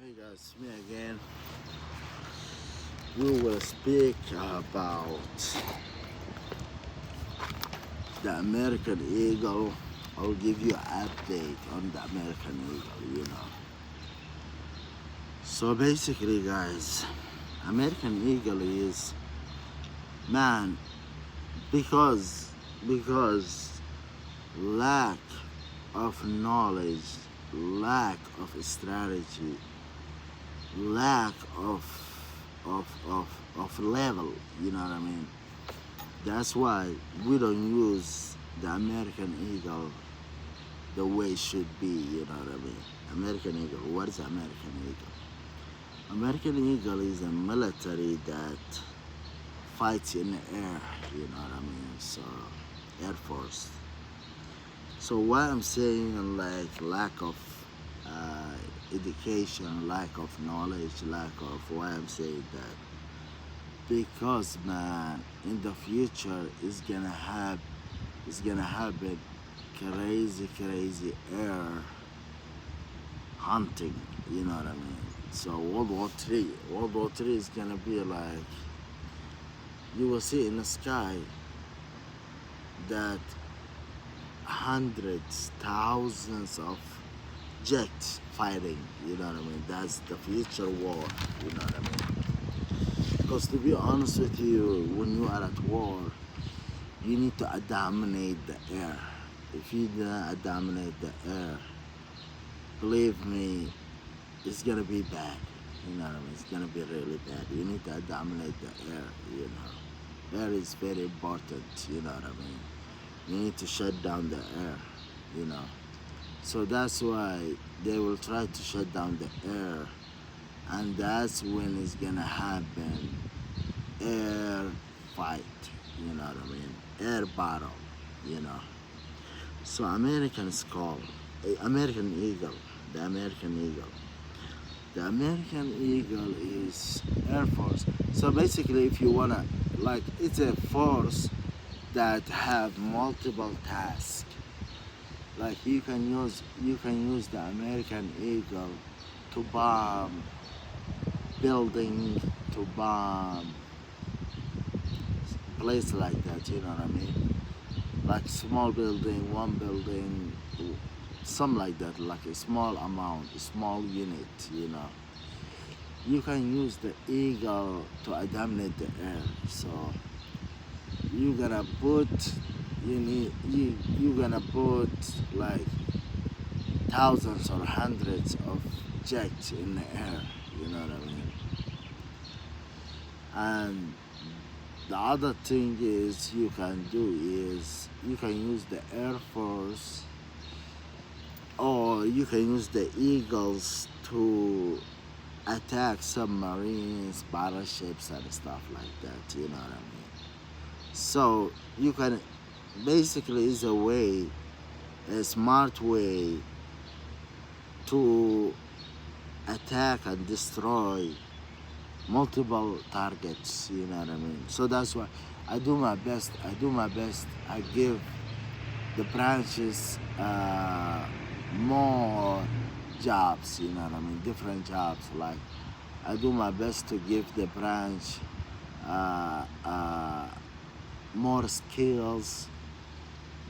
Hey guys, me again. We will speak about the American Eagle. I'll give you an update on the American Eagle. So basically, guys, American Eagle is man because lack of knowledge, lack of strategy, lack of level. You know what I mean? That's why we don't use the American Eagle the way it should be. You know what I mean? American Eagle. What is American Eagle? American Eagle is a military that fights in the air. You know what I mean? So Air Force. So what I'm saying, like lack of uh, education, lack of knowledge, lack of why I'm saying that because man, in the future it's gonna happen crazy air hunting. You know what I mean? So World War III is gonna be like you will see in the sky that hundreds, thousands of jets fighting. You know what I mean? That's the future war. You know what I mean? Because to be honest with you, when you are at war, you need to dominate the air. If you don't dominate the air, believe me, it's gonna be bad. You know what I mean? It's gonna be really bad. You need to dominate the air. You know, air is very important. You know what I mean? You need to shut down the air. You know, so that's why they will try to shut down the air, and that's when it's gonna happen. Air fight. You know what I mean? Air battle. You know. So Americans call American Eagle, the American Eagle. The American Eagle is Air Force. So basically, if you wanna, like, it's a force that have multiple tasks. Like you can use the American Eagle to bomb building, to bomb place like that. You know what I mean? Like small building, one building, something like that, like a small amount, a small unit, you know. You can use the eagle to dominate the air. So you gonna put you gonna put like thousands or hundreds of jets in the air, you know what I mean? And the other thing is you can do is you can use the Air Force or you can use the Eagles to attack submarines, battleships, and stuff like that. You know what I mean? So you can basically is a way, a smart way to attack and destroy multiple targets. You know what I mean? So that's why I do my best. I give the branches more jobs. You know what I mean? Different jobs. Like I do my best to give the branch uh, uh, more skills,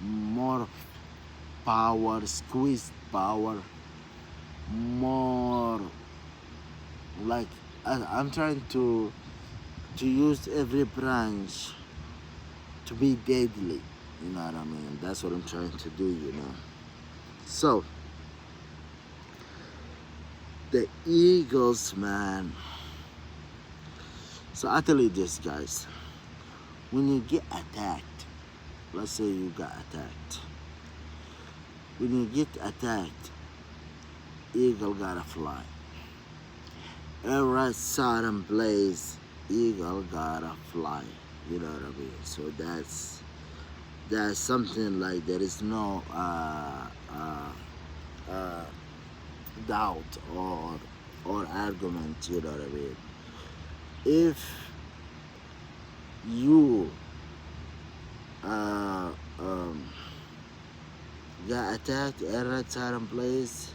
more power, squeezed power, more like I'm trying to use every branch to be deadly. You know what I mean? That's what I'm trying to do. You know. So the Eagles, man. So I tell you this, guys. When you get attacked, let's say you got attacked. When you get attacked, eagle gotta fly. Every Saturn blaze, eagle gotta fly. You know what I mean? So that's something like there is no uh, doubt or argument. You know what I mean? If you uh, um, got attacked at red Saturn blaze,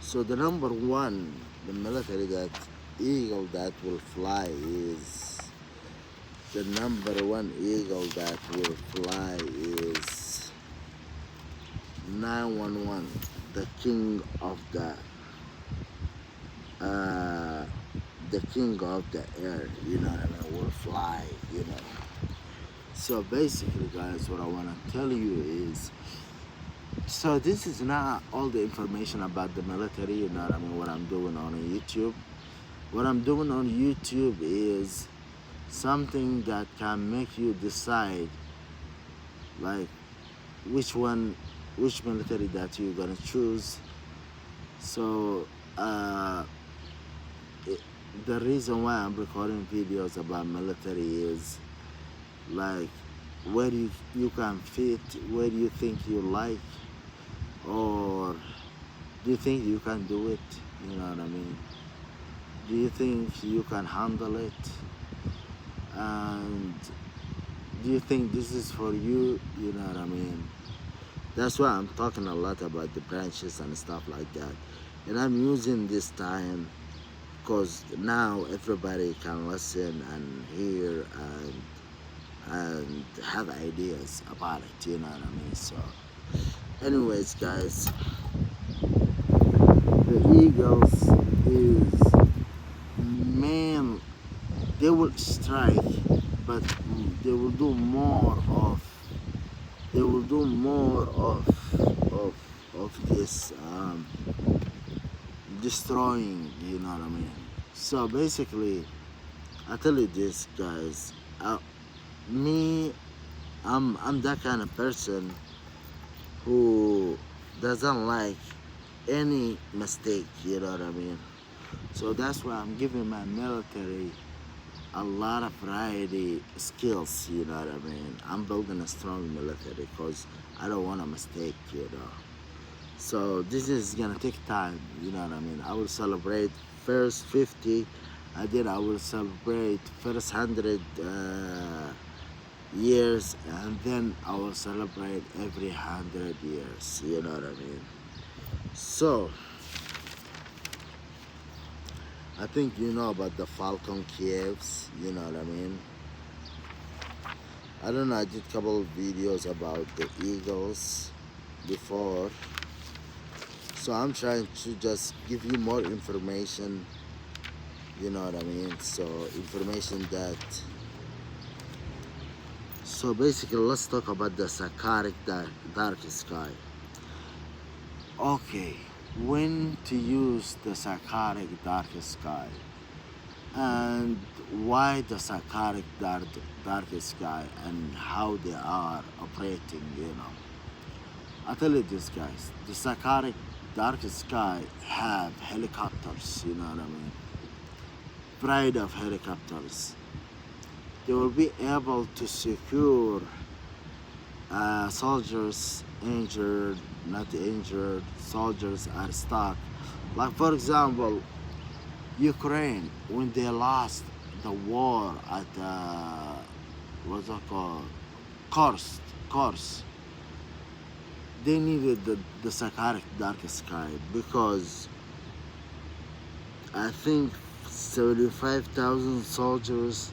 so the number one the military that eagle that will fly is the number one eagle that will fly is 911, the king of uh, the king of the air, you know what I mean, will fly, you know. So basically, guys, what I want to tell you is, so this is not all the information about the military, you know what I mean, what I'm doing on YouTube. What I'm doing on YouTube is something that can make you decide, like, which one, which military that you're gonna choose. So it, the reason why I'm recording videos about military is, like, where you can fit, where do you think you like, or do you think you can do it, you know what I mean, do you think you can handle it, and do you think this is for you, you know what I mean. That's why I'm talking a lot about the branches and stuff like that, and I'm using this time because now everybody can listen and hear and have ideas about it, you know what I mean. So anyways, guys, the eagles is, man, they will strike, but they will do more of, they will do more of of this destroying, you know what I mean. So basically, I tell you this, guys, me, I'm that kind of person who doesn't like any mistake, you know what I mean. So that's why I'm giving my military a lot of variety skills, you know what I mean. I'm building a strong military because I don't want a mistake, you know. So this is gonna take time, you know what I mean. I will celebrate first 50, and then I will celebrate first 100 years, and then I will celebrate every 100 years, you know what I mean. So I think you know about the Falcon Kievs, you know what I mean. I don't know, I did a couple of videos about the Eagles before. So I'm trying to just give you more information, you know what I mean. So information that, so basically let's talk about the Sakaric dark sky. Okay, when to use the Sakaric dark sky and why the Sakaric dark sky and how they are operating, you know. I tell you this, guys, the Sakaric dark sky have helicopters, you know what I mean, pride of helicopters. They will be able to secure soldiers injured, not injured, soldiers are stuck. Like for example, Ukraine, when they lost the war at what's it called, Kursk, they needed the Sakaric dark sky because I think 75,000 soldiers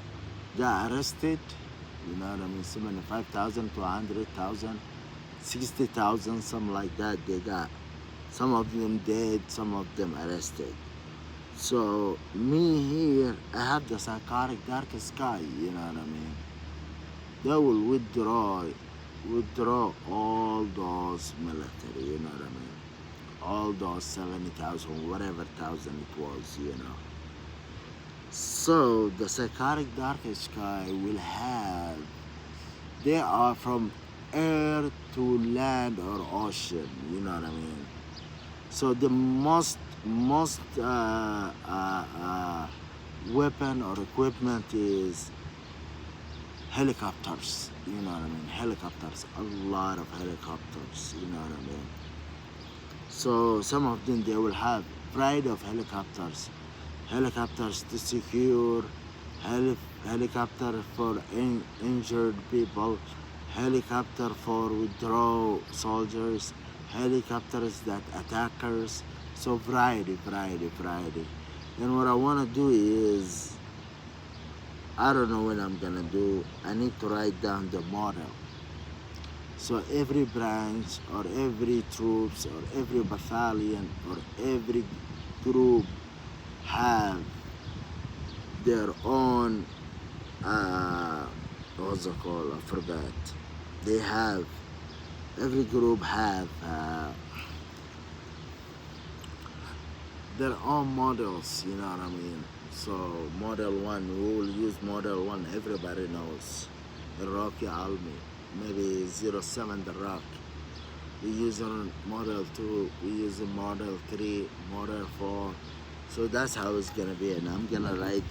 got arrested. You know what I mean? 75,000 to 100,000, 60,000, something like that. They got some of them dead, some of them arrested. So me here, I have the Sakaric dark sky. You know what I mean? They will withdraw all those military. You know what I mean? All those 70,000, whatever thousand it was. You know. So the Sakaric dark sky will have, they are from air to land or ocean, you know what I mean. So the most weapon or equipment is helicopters, you know what I mean. Helicopters, a lot of helicopters, you know what I mean. So some of them they will have pride of helicopters to secure, helicopter for injured people, helicopter for withdraw soldiers, helicopters that attackers. So variety. And what I want to do is, I don't know when I'm gonna do. I need to write down the model. So every branch or every troops or every battalion or every group have their own what's it called? I forgot. They have every group have their own models. You know what I mean? So model one, we will use model one. Everybody knows the Rocky Army. Maybe 07 the Rock. We use on model 2, we use a model 3, model 4. So that's how it's gonna be, and I'm gonna write